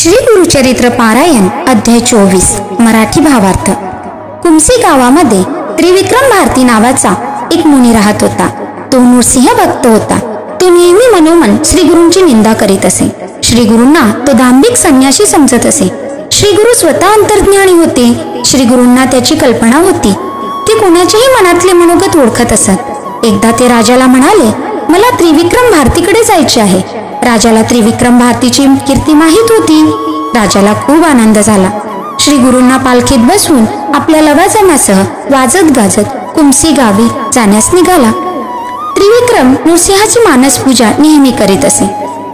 श्री गुरुचरित्र पारायण अध्याय 24 मराठी भावार्थ। कुमसी गावामध्ये त्रिविक्रम भारती नावाचा एक मुनी राहत होता। तो नृसिंह भक्त होता। तो नेहमी मनोमन श्री गुरूंची निंदा करीत असे। श्री गुरूंना तो दांभिक संन्यासी समजत असे। श्री गुरु स्वतः अंतर्ज्ञानी होते। श्री गुरूंना त्याची कल्पना होती। ते कोणाच्याही मनातले मनोगत ओळखत असत। एकदा ते राजाला म्हणाले, मला त्रिविक्रम भारतीकडे जायचे आहे। राजाला त्रिविक्रम भारतीची कीर्ती माहीत होती। राजाला खूप आनंद झाला। श्री गुरूंना पालखीत बसवून आपल्या लवाजमासह वाजत गाजत कुमसी गावी जाण्यास निघाला। त्रिविक्रम नृसिंहाची मानस पूजा नेहमी करीत असे,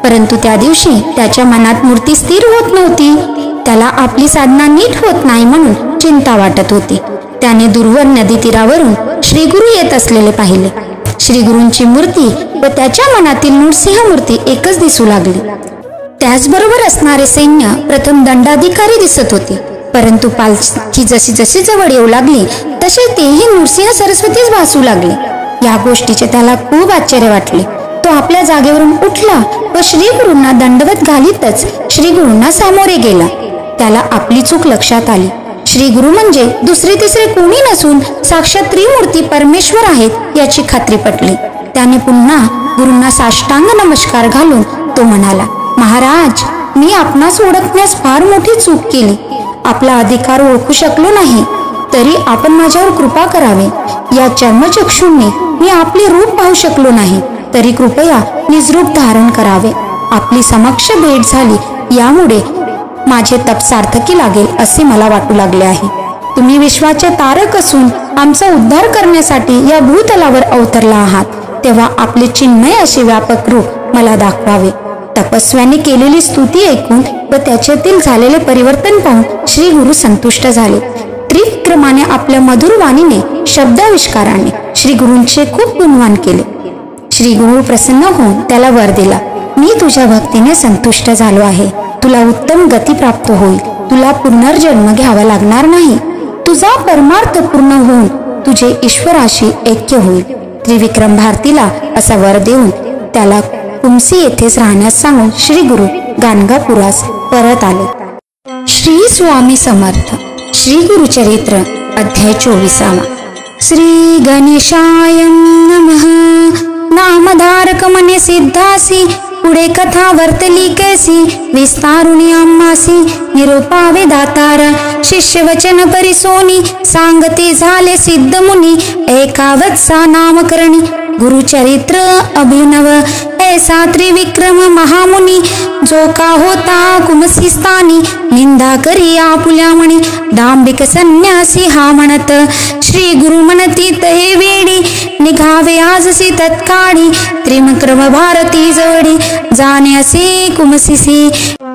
परंतु त्या दिवशी त्याच्या मनात मूर्ती स्थिर होत नव्हती। त्याला आपली साधना नीट होत नाही म्हणून चिंता वाटत होती। त्याने दूरवर नदी तीरावरून श्री गुरु येत असलेले पाहिले। श्री गुरूंची मूर्ती व त्याच्या मनातील नृसिंह मूर्ती एकच दिसू लागली। त्याचबरोबर असणारे सैन्य प्रथम दंडाधिकारी दिसत होते, परंतु पालखी जशी जशी जवळ येऊ लागली तसे तेही नृसिंह सरस्वतीच भासू लागले। या गोष्टीचे त्याला खूप आश्चर्य वाटले। तो आपल्या जागेवरून उठला व श्री गुरूंना दंडवत घालीतच श्री गुरूंना सामोरे गेला। त्याला आपली चूक लक्षात आली। श्री गुरु म्हणजे दुसरे तिसरे कोणी नसून साक्षात त्रिमूर्ती परमेश्वर आहेत याची खात्री पटली। त्याने पुन्हा गुरूंना साष्टांग नमस्कार घालून तो म्हणाला, महाराज, मी आपणास ओळखण्यास फार मोठी चूक केली। आपला अधिकार ओळखू शकलो नाही, तरी आपण माझ्यावर कृपा करावे। या चर्मचक्षुंनी मी आपले रूप पाहू शकलो नाही, तरी कृपया निजरूप धारण करावे। आपली समक्ष भेट झाली, यामुळे माझे तप सार्थकी लागेल असे मला वाटू लागले आहे। तुम्ही विश्वाचे तारक असून आमचा उद्धार करण्यासाठी या भूतलावर अवतरला आहात, तेव्हा आपले चिन्मय असे व्यापक रूप मला दाखवावे। तपस्व्याने केलेली स्तुती ऐकून व त्याच्यातील झालेले परिवर्तन पाहून श्री गुरु संतुष्ट झाले। त्रिविक्रमाने आपल्या मधुर वाणीने शब्दाविष्काराने श्री गुरूंचे खूप गुणगान केले। श्री गुरु प्रसन्न होऊन त्याला वर दिला, मी तुझ्या भक्तीने संतुष्ट झालो आहे। तुला उत्तम गती प्राप्त होईल। तुला पुनर्जन्म घ्यावा लागणार नाही। तुझा परमार्थ पूर्ण होऊन तुझे ईश्वराशी ऐक्य होईल। त्रिविक्रम भारतीला असा वर देऊन त्याला कुमसी येथेच राहण्यास सांगून श्री गुरु गाणगापुरास परत आले। श्री स्वामी समर्थ। श्री गुरुचरित्र अध्याय 24। श्री गणेशाय नमः। नामधारक मने सिद्धासी, पुढे कथा वर्तली कैसी, विस्तारुणी आम्हासी निरोपावे दातार। शिष्य वचन परिसोनी, सांगते झाले सिद्ध मुनी, एकावत्सा नामकरणी गुरुचरित्र अभिनव। ऐसा त्रिविक्रम महामुनी, जो का होता कुमसी स्थानी, निंदा करी आपुल्या म्हणी, दांभिक संन्यासी हा म्हणत। श्री गुरु म्हणती तहे वेडी, निघावे आजसी तत्काळी, त्रिविक्रम भारती जवडी, जाणे असे कुमसीसी।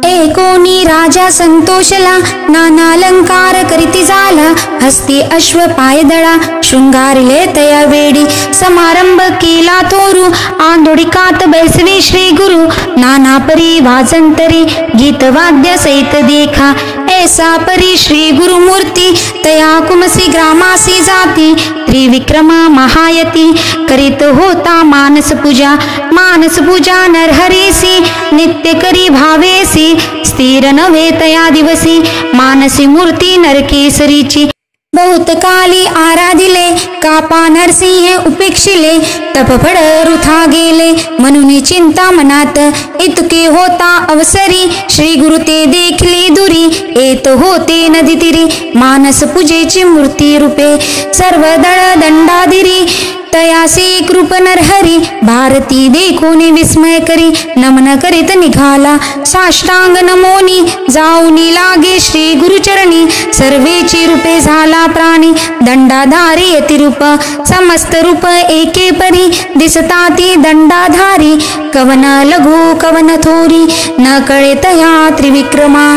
एकोणी राजा संतोषला, नाना अलंकार करीती झाला, हस्ती अश्व पायदळा, शृंगारिले तया वेडी, समारंभ केला तोरू, आंदोळिकात बैसवे श्री गुरु, नाना परी वाजंतरी, गीत वाद्य सहित देखा। ऐसा परी श्री गुरु मूर्ती, तया कुमसी ग्रामासी जाती, त्रिविक्रम महायती, करीत होता मानस पूजा नरहरीसी, नित्य करी भावेसी, स्थिर नव्हे तया दिवसी, मानसी मूर्ती नरकेसरीची, बहुत काली आराधिले, कापा नरसिंह उपेक्षिले, तपफळ वृथा गेले, म्हणून चिंता मनात, इतके होता अवसरी, श्री गुरु ते देखले दुरी, येत होते नदी तीरी, मानस पूजेची मूर्ती रूपे, सर्व दळ दंडाधिरी, तयासी कृप नरहरी, भारती देखोनी विस्मय करी, नमन करीत निघाला, साष्टांग नमोनी, जाऊनी लागे श्री गुरुचरणी, सर्वेची रूपे झाला प्राणी, दंडाधारी यती रूप, समस्त रूप एके परी, दिसता ती दंडाधारी, कवन लघु कवन थोरी, न कळे तया त्रिविक्रमा।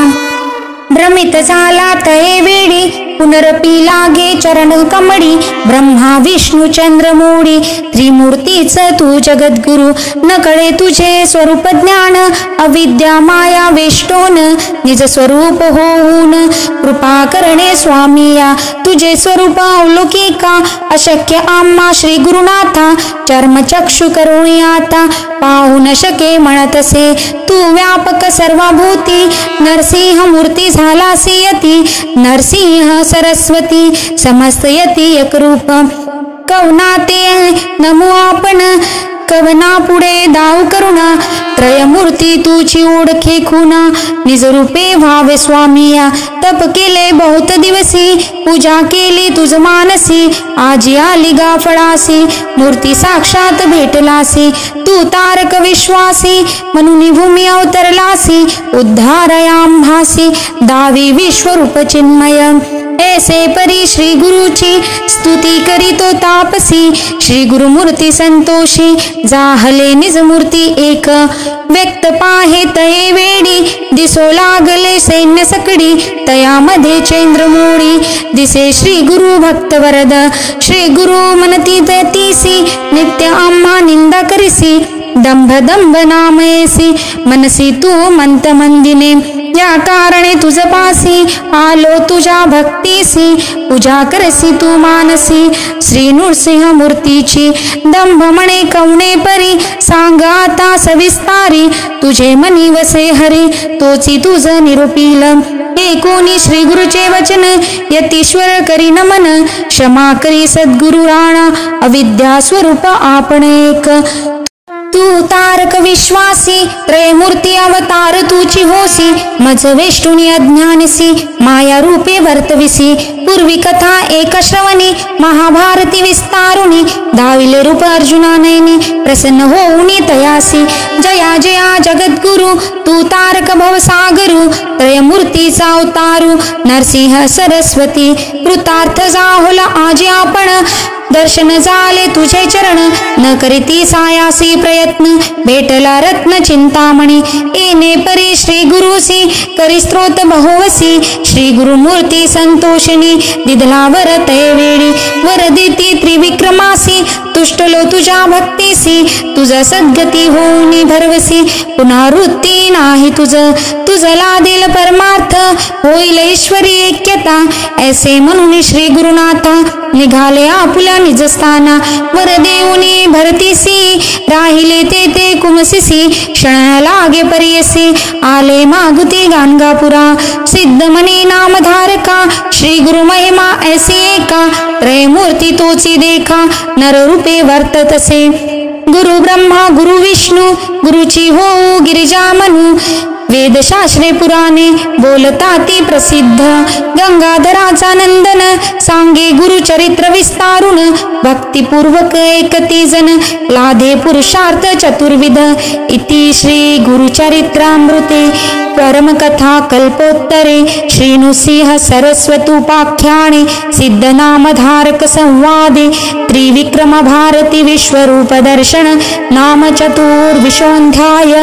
भ्रमित झाला तये वेडी, पुनरपी लागे चरण कमळी, ब्रह्मा विष्णू चंद्रमोळी, त्रिमूर्तीच तू जगद्गुरु, न कळे तुझे स्वरूप ज्ञान, अविद्या माया वेष्टोन, निज स्वरूप होऊन कृपा करणे स्वामिया, तुझे स्वरूप अवलोकिका, अशक्य आम्हा श्री गुरुनाथा, चर्मचक्षु करुणी आता, पाहू न शके म्हणतसे, तू व्यापक सर्वभूती, नरसिंह मूर्ती झालासी यती, नरसिंह सरस्वती समस्त यती एकरूप, कवनाते नमो आपण, कवना पुढे दाव करुणा, त्रयमूर्ती तुझी ओळखे खुना, निज रूपे व्हावे स्वामिया, तप केले बहुत दिवसी, पूजा केली तुझ मानसी, आजी आली गाफळासी, मूर्ती साक्षात भेटलासी, तू तारक विश्वासी, म्हणून भूमी अवतरलासी, उद्धारयाम्भासी, दावी विश्वरूप चिन्मय, ऐसे परी श्री गुरुची स्तुती करीतो तापसी, श्री गुरुमूर्ती संतोषी, जाहले निज मूर्ती एक, व्यक्त पाहे तये वेडी, दिसो लागले सैन्य सकडी, तयामध्ये चंद्रमोळी, दिसे श्री गुरु भक्त वरद, श्री गुरु मनती ततीसी, नित्य आम्हा निंदा करिसी, दंभ दंभ नामयसी, मनसी तू मंत मंदिने, या कारणे तुझ पासी, आलो तुझ्या भक्तीसी, पूजा करसी तू मानसी, श्री नृसिंह मूर्तीची, दंभ म्हणे कवणे परी, सांग आता सविस्तारी, तुझे मनी वसे हरी, तोची तुझ निरूपिल, एकोणी श्री गुरुचे वचन, यतीश्वर करी नमन, क्षमा करी सद्गुरु राणा, अविद्या स्वरूप आपण एक, तू तारक विश्वासी, त्रयमूर्ती अवतार तुची होसी, मज वेष्टुनी अज्ञानसी, माया रूपे वर्तविसी, पूर्वी कथा एक श्रवणी, महाभारती विस्तारुणी, धाविले रूप अर्जुना नयनी, प्रसन्न होऊनी तयासी, जया जया जगद्गुरु, तू तारक भवसागरू, त्रयमूर्तीचा अवतारू, नरसिंह सरस्वती, कृतार्थ जाहोला आजी आपण, दर्शन झाले तुझे चरण, न करीती सायासी प्रयत्न, भेटला रत्न चिंतामणी, येणे परी श्री गुरुसी, करी स्तोत्र बहुवसी, श्री गुरुमूर्ती संतोषिनी, दिदला वर तय वेळी, वर देती त्रिविक्रमासी, तुष्टलो तुझ्या भक्तीसी, तुझ सद्गती होऊनी भरवसी, पुनरावृत्ती नाही तुझ लादेल परमार्थ, होईल ईश्वरी ऐक्यता, ऐसे म्हणून श्री गुरुनाथा, निघाले आपुल्या निजस्थाना, वर देऊनी भरतीसी, राहिले ते कुमसिसी, क्षण लागे परियसी, आले मागुती गाणगापुरा, सिद्ध मनी नामधारका, श्री गुरु महिमा ऐसी एका, त्रयमूर्ती तोची देखा, नररूपे वर्ततसे, गुरु ब्रह्मा गुरु विष्णू, गुरुची होऊ गिरिजा मनू, वेदशास्त्रे पुराणे बोलता ती प्रसिद्ध, गंगाधराचा नंदन, सांगे गुरुचरित्र विस्तारुण, भक्तिपूर्वक एकती जन, लाधे पुरुषार्थ चतुर्विध, इति श्री गुरुचरित्रामृते परमकथा कल्पोत्तरे, श्री नृसिंह सरस्वतुपाख्याने, सिद्धनामधारक संवादे, त्रिविक्रम भारती विश्वरूप दर्शन नाम चतुर्विशोऽध्याय,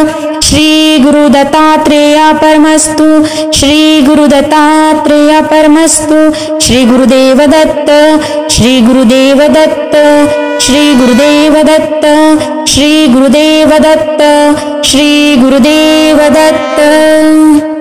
श्री गुरु दत्तात्रेय परमस्तु, श्री गुरु दत्तात्रेय परमस्तु, श्री गुरुदेव दत्त, श्री गुरुदेव दत्त, श्री गुरुदेव दत्त, श्री गुरुदेव दत्त, श्री गुरुदेव दत्त।